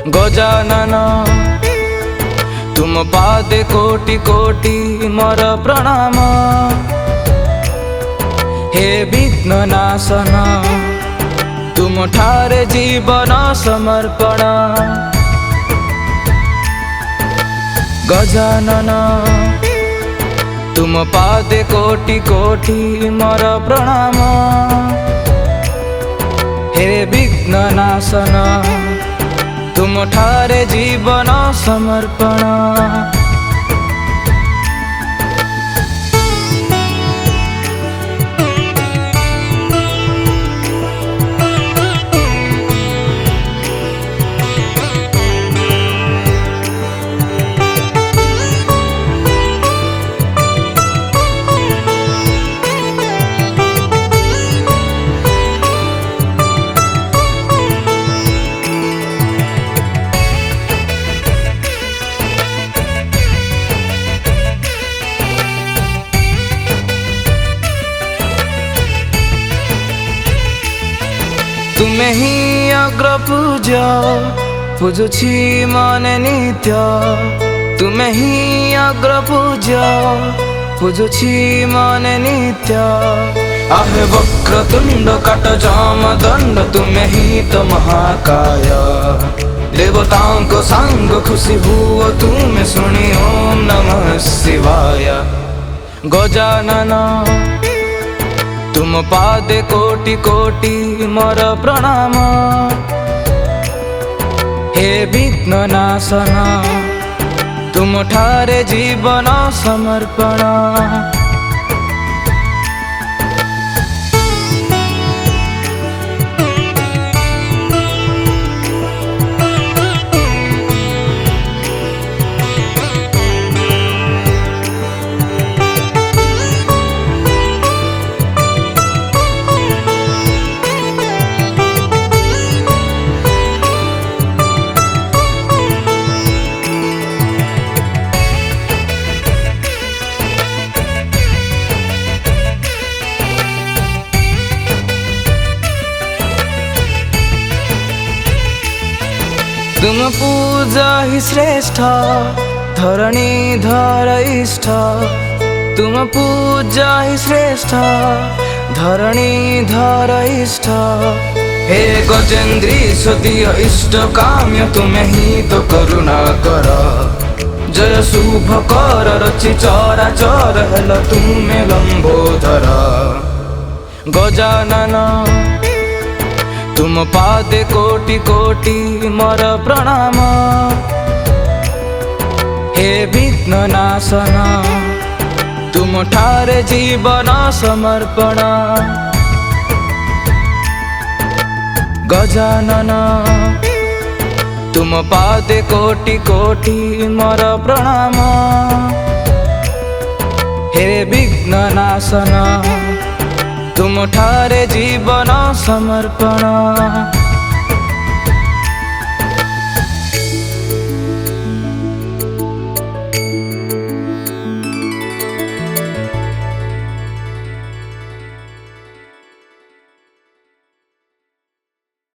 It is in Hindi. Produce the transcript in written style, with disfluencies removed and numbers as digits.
गजानन तुम पादे कोटि कोटि मोर प्रणाम। हे विघ्न नाशन तुम ठारे जीवन समर्पण। गजानन तुम पादे कोटि कोटि मोर प्रणाम। हे विघ्न नाशन तुम ठारे जीवन समर्पण। तुम्हें ही अग्र पूजा पूजुछि मने नित्य। तुम्हें ही अग्र पूजा पूजुछि मने नित्य। आहे वक्रतुंड काट जाम दंड तुम्हें ही तो महाकाय। देवताओं को सांग खुशी हुआ तुम्हें सुनी ओम नमः शिवाय। गजानन तुम पादे कोटि कोटि मोर प्रणाम। हे विघ्न नाशन तुम ठारे जीवन समर्पण। तुम पूजा ही श्रेष्ठ धरणी धर इष्ट। तुम पूजा ही श्रेष्ठ धरणी धर इष्ट। हे गजेंद्री स्वदीय इष्ट काम्य तुम्हें ही तो करुणा कर। जय शुभ कर रचि चरा चर हेल तुम्हें लंबोदर। गजानन तुम पादे कोटि कोटि मोर प्रणाम। हे विघ्न नाशन तुम ठारे जीवन समर्पण। गजानन तुम पादे कोटि कोटि मोर प्रणाम। हे विघ्न नाशन तुम ठारे जीवन समर्पण।